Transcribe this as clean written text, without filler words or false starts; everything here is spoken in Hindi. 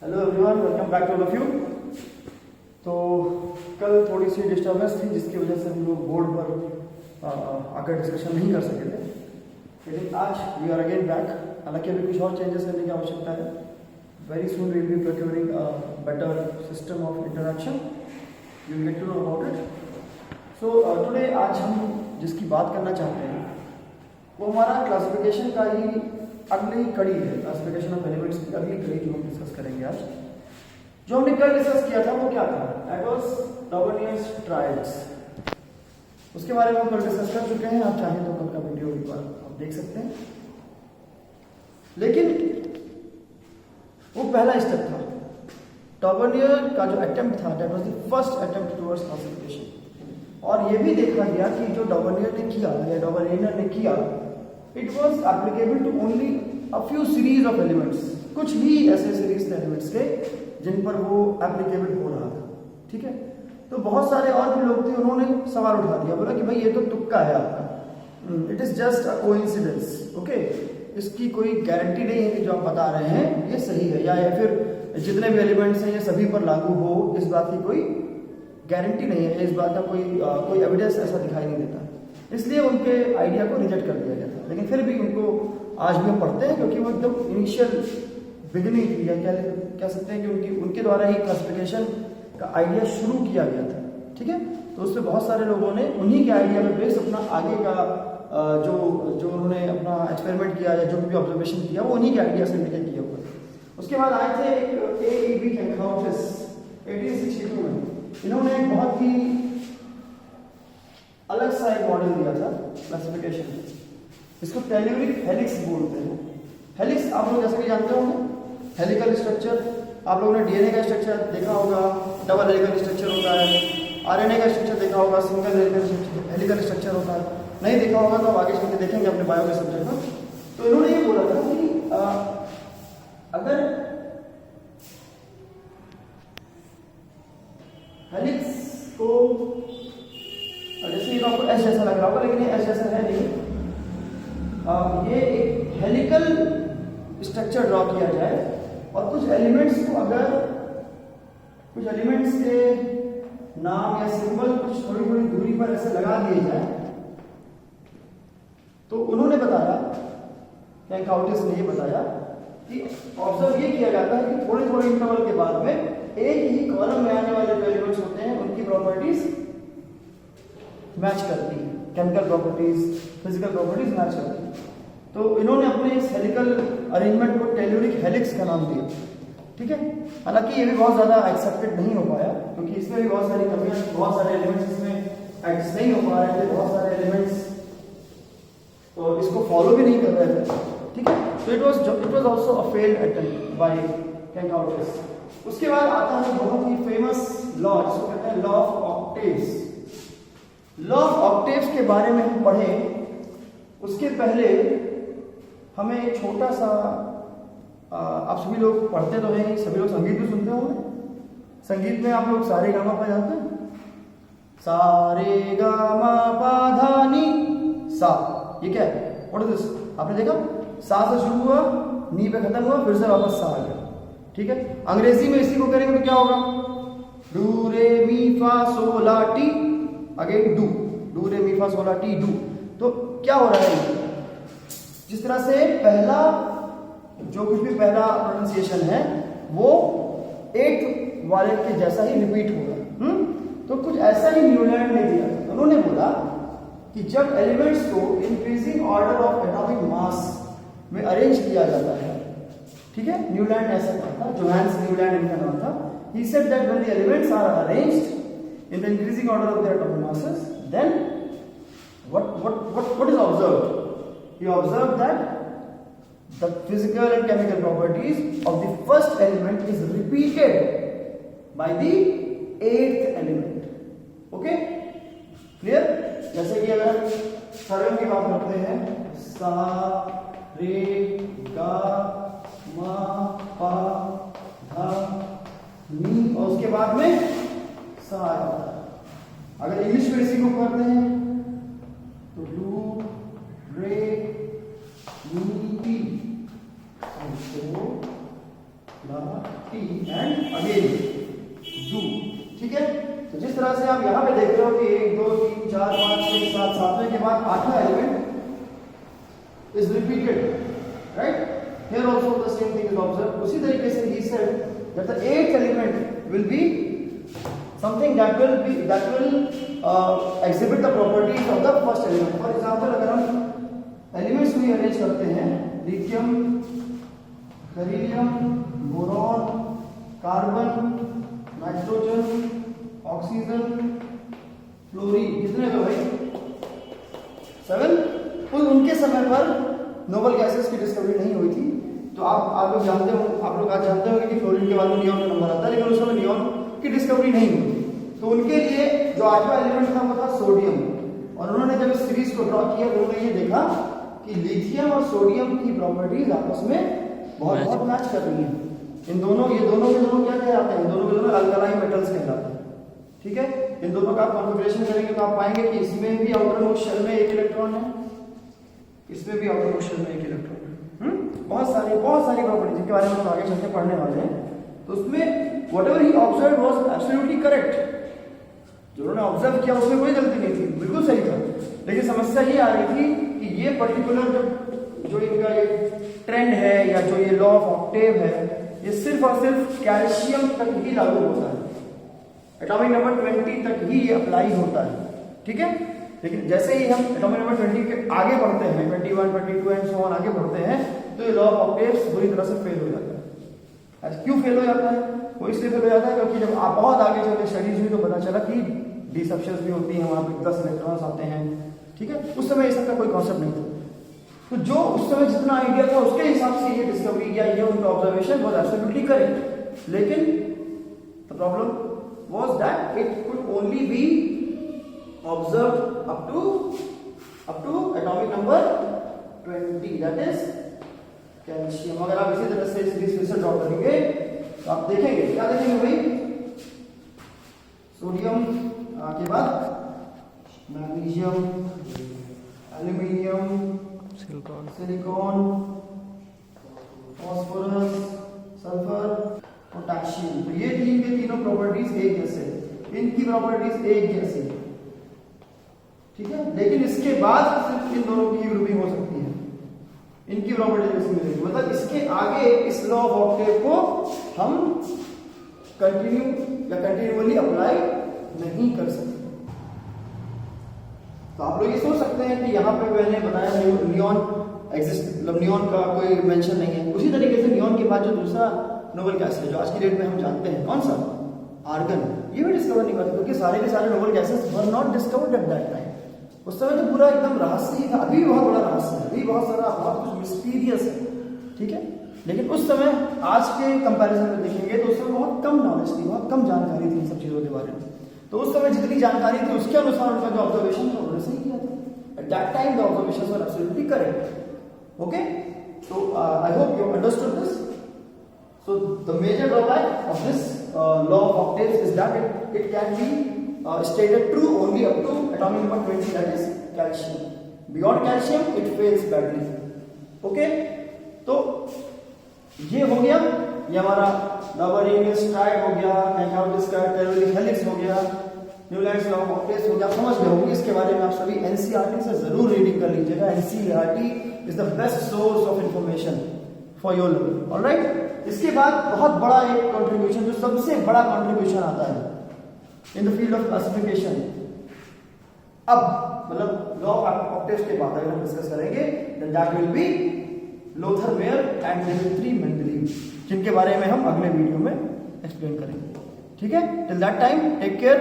Hello everyone, welcome back to all of you. तो कल थोड़ी सी डिस्टर्बेंस थी जिसकी वजह से हम लोग बोर्ड पर आकर डिस्कशन नहीं कर सके थे, लेकिन आज वी आर अगेन बैक। हालांकि अभी कुछ और चेंजेस करने की आवश्यकता है। Very soon we will be procuring better system of interaction, you will get to know about it. So today आज हम जिसकी बात करना चाहते हैं वो हमारा क्लासिफिकेशन का ही अगली कड़ी है। क्लासिफिकेशन ऑफ एलिमेंट्स की अगली कड़ी जो हम डिस्कस करेंगे आज। जो हमने कल डिस्कस किया था वो क्या था? That was Dobereiner's triads. उसके बारे में हम कल डिस्कस कर चुके हैं। आप चाहें तो कल का वीडियो एक बार आप देख सकते हैं। लेकिन वो पहला स्टेप था। डॉबर्नियर का जो अटेम्प्ट था that was the first attempt towards classification. और ये भी देखा गया कि जो डॉबर्नियर ने किया या डॉबर्नियर ने किया, it was applicable to only a few series of elements. कुछ ही ऐसे सीरीज थे एलिमेंट्स के जिन पर वो एप्लीकेबल हो रहा था। ठीक है, तो बहुत सारे और भी लोग थे, उन्होंने सवाल उठा दिया, बोला कि भाई ये तो तुक्का है आपका, it is just a coincidence. Okay, इसकी कोई गारंटी नहीं है कि जो आप बता रहे हैं ये सही है, या फिर जितने भी एलिमेंट्स हैं ये सभी पर लागू हो, इस बात की कोई गारंटी नहीं है, इस बात का कोई एविडेंस ऐसा दिखाई नहीं देता। इसलिए उनके आइडिया को रिजेक्ट कर दिया गया था। लेकिन फिर भी उनको आज भी हम पढ़ते हैं, क्योंकि वो एकदम इनिशियल बिगिनिंग थी, या कह सकते हैं कि उनके द्वारा ही क्लासिफिकेशन का आइडिया शुरू किया गया था। ठीक है, तो उसमें बहुत सारे लोगों ने उन्हीं के आइडिया पे बेस्ड अपना आगे का जो उन्होंने अपना एक्सपेरिमेंट किया या जो भी ऑब्जर्वेशन किया वो उन्हीं के आइडिया से लेकर किया हुआ। उसके बाद आए थे एक A.E.B. कैंकाउटिस 1862 में। इन्होंने एक बहुत ही अलग सा एक मॉडल दिया था क्लासिफिकेशन। इसको टेल्यूरिक हेलिक्स बोलते हैं। हेलिक्स आप लोग जैसे कि जानते होंगे, हेलिकल स्ट्रक्चर। आप लोगों ने डीएनए का स्ट्रक्चर देखा होगा, डबल हेलिकल स्ट्रक्चर होता है। आरएनए का स्ट्रक्चर देखा होगा, सिंगल हेलिकल स्ट्रक्चर होता है। नहीं देखा होगा तो आगे चल के देखेंगे अपने बायो के सब्जेक्ट में। तो इन्होंने ये बोला था कि अगर हेलिक्स को, जैसे ये आपको एस जैसा लग रहा होगा, लेकिन ये एस जैसा है नहीं, ये एक हेलिकल स्ट्रक्चर ड्रॉ किया जाए और कुछ एलिमेंट्स को, अगर कुछ एलिमेंट्स के नाम या सिंबल कुछ थोड़ी थोड़ी दूरी पर ऐसे लगा दिए जाए, तो उन्होंने बताया, कैंकाउटिस ने ये बताया कि ऑब्जर्व ये किया जाता है कि थोड़े थोड़े इंटरवल के बाद में एक ही कॉलम में आने वाले जो एलिमेंट्स होते हैं उनकी प्रॉपर्टीज मैच करती है, chemical properties, physical properties match करती है। तो इन्होंने अपने इस हेलिकल अरेंजमेंट को टेल्यूरिक हेलिक्स का नाम दिया। ठीक है, हालांकि ये भी बहुत ज्यादा एक्सेप्टेड नहीं हो पाया, क्योंकि इसमें भी बहुत सारी कमियां, बहुत सारे एलिमेंट्स इसमें एडजस्ट नहीं हो पा रहे थे, बहुत सारे एलिमेंट्स तो इसको फॉलो भी नहीं कर रहे थे। ठीक है, तो it was also a failed attempt by Chancourtois. उसके बाद आता है बहुत ही फेमस लॉ, जिसको कहते हैं law of octaves. Law of octaves के बारे में हम पढ़ें उसके पहले हमें एक छोटा सा, आप सभी लोग पढ़ते तो हैं, सभी लोग संगीत भी सुनते होंगे। संगीत में आप लोग सारे गामा पा जानते हैं? सारे गामा पा धा नी सा, ये क्या है? What is this? आपने देखा, सा से शुरू हुआ, नी पे खत्म हुआ, फिर से वापस सा आ गया। ठीक है, अंग्रेजी में इसी को करेंगे तो क्या होगा? डू रे मी फा सो ला T, again do, do re मी फा सो ला टी डू। तो क्या हो रहा है? जिस तरह से पहला जो कुछ भी पहला प्रोनाउंसिएशन है वो 8th वाले के जैसा ही रिपीट होगा। तो कुछ ऐसा ही न्यूलैंड ने दिया। उन्होंने बोला कि जब एलिमेंट्स को increasing order of atomic mass में अरेंज किया जाता है, ठीक है, न्यूलैंड ऐसा कहा था, जोहान्स न्यूलैंड इनका नाम था। He said that when the elements are arranged in the increasing order of their atomic masses, then what is observed? He observed that the physical and chemical properties of the first element is repeated by the 8th element. Okay, clear? जैसे कि अगर सरल की बात करते हैं, सा रे गा मा पा धा नी, और उसके बाद में सा आया। अगर इंग्लिश में इसी को करते हैं तो डू रे मी पी, टी एंड अगेन डू। ठीक है, तो जिस तरह से आप यहाँ पे देख रहे हो कि 1 2 3 4 5 6 7 7वें के बाद 8वां element is repeated, right? Here also the same thing is observed. उसी तरीके से he said that the 8th element will be something that will exhibit the properties of the first element. For example, अगर हम एलिमेंट्स में अरेंज करते हैं lithium, beryllium, boron, carbon, nitrogen, oxygen, fluorine, कितने हो भाई? 7। तो उनके समय पर नोबल गैसेस की डिस्कवरी नहीं हुई थी। तो आप लोग जानते हो, आप लोग आज जानते होंगे कि फ्लोरीन के बाद में नियॉन का नंबर आता है, लेकिन उस समय नियॉन की डिस्कवरी नहीं हुई थी। तो उनके लिए जो 8वां एलिमेंट था वो था सोडियम, और उन्होंने जब इस सीरीज को ड्रॉ किया तो उन्होंने ये देखा कि लिथियम और सोडियम की प्रॉपर्टीज आपस में बहुत मैच कर रही हैं। इन दोनों ये दोनों के दोनों क्या कहलाते हैं? दोनों के दोनों अल्कलाइन मेटल्स कहलाते हैं। ठीक है, इन दोनों का आप कॉन्फ़िगरेशन करेंगे तो आप पाएंगे कि इसमें भी आउटर मोस्ट शेल में 1 इलेक्ट्रॉन है, इसमें भी आउटर मोस्ट शेल में 1 इलेक्ट्रॉन है। बहुत सारी प्रॉपर्टीज जिनके बारे में हम आगे चलकर पढ़ने वाले हैं। तो उसमें whatever he observed was absolutely correct. जो उन्होंने ऑब्जर्व किया उसमें कोई गलती नहीं थी, बिल्कुल सही था। लेकिन समस्या ये आ रही थी कि ये पर्टिकुलर जो इनका ये ट्रेंड है या जो ये लॉ ऑफ ऑक्टेव है, ये सिर्फ और सिर्फ कैल्शियम तक ही लागू होता है। एटॉमिक नंबर 20 तक ही ये अप्लाई होता है। ठीक है, लेकिन जैसे ही हम एटॉमिक नंबर 20 के आगे बढ़ते हैं, 21, 22 एंड सो ऑन आगे बढ़ते हैं, तो ये लॉ ऑफ ऑक्टेव्स बुरी तरह से फेल हो जाता है। क्यों फेल हो जाता है? वो इसलिए फेल हो जाता है क्योंकि जब आप बहुत आगे चले स्टडीज हुई तो पता चला कि डी सबशंस भी होती हैं, वहां पे 10 इलेक्ट्रॉन्स आते हैं। ठीक है, उस समय ये सब का कोई कॉन्सेप्ट नहीं था। तो जो उस समय जितना आइडिया था उसके हिसाब से ये डिस्कवरी या ये उनका ऑब्जर्वेशन वाज एब्सोल्युटली करेक्ट। लेकिन the problem was that it could only be observed up to atomic number 20, that is calcium. अगर आप इसी तरह से सीरीज फिर से ड्रॉ करेंगे तो आप देखेंगे, क्या देखेंगे भाई? सोडियम के बाद magnesium, aluminium, silicon, phosphorus, sulphur, potassium. तो ये तीनों प्रॉपर्टीज एक जैसे, इनकी प्रॉपर्टीज एक जैसी। ठीक है, लेकिन इसके बाद सिर्फ इन दोनों की ग्रुपिंग हो सकती है, इनकी प्रॉपर्टीज इसमें मिलेगी। मतलब इसके आगे इस लॉ ऑफ ऑक्टेव को हम कंटिन्यूअली अप्लाई नहीं कर सकते। तो आप लोग ये सोच सकते हैं कि यहाँ पे मैंने बताया नियॉन एग्जिस्ट, मतलब नियॉन का कोई मेंशन नहीं है। उसी तरीके से नियॉन के बाद जो दूसरा नोबल गैस है जो आज की डेट में हम जानते हैं, कौन सा? आर्गन। ये भी डिस्कवर नहीं हुआ क्योंकि सारे के सारे noble gases were not discovered eight that time. उस समय तो पूरा एकदम रहस्य ही था। अभी भी बहुत बड़ा रहस्य है, अभी बहुत कुछ मिस्टीरियस है। ठीक है, लेकिन उस समय आज के कंपैरिजन में देखेंगे तो उस समय बहुत कम नॉलेज थी, बहुत कम जानकारी थी इन सब चीजों के बारे में। तो उस समय जितनी जानकारी थी उसके अनुसार उनका जो ऑब्जर्वेशन था उन्होंने सही किया था। At that time the observations were absolutely correct. Okay, so I hope you understood this. So the major drawback of this law of octaves is that it can be stated true only up to atomic number 20, that is calcium. Beyond calcium it fails badly. Okay, तो ये हो गया, ये हमारा डबल रिंग स्ट्राइड हो गया, मैकआउट का टेरोलिक हेलिक्स हो गया, न्यूलैंड्स लॉ ऑफ ऑक्टेव्स हो गया। समझ गए होंगे इसके बारे में आप सभी एनसीईआरटी से जरूर रीडिंग कर लीजिएगा। NCERT is the best source of information for your learning. Alright, इसके बाद बहुत बड़ा एक कंट्रीब्यूशन, जो सबसे बड़ा कंट्रीब्यूशन आता है in the field of classification, अब मतलब लॉ ऑफ ऑक्टेव्स के बाद अगर हम डिस्कस करेंगे then that will be Lothar Meyer and Dmitri Mendeleev, जिनके बारे में हम अगले वीडियो में एक्सप्लेन करेंगे। ठीक है, till that time take care.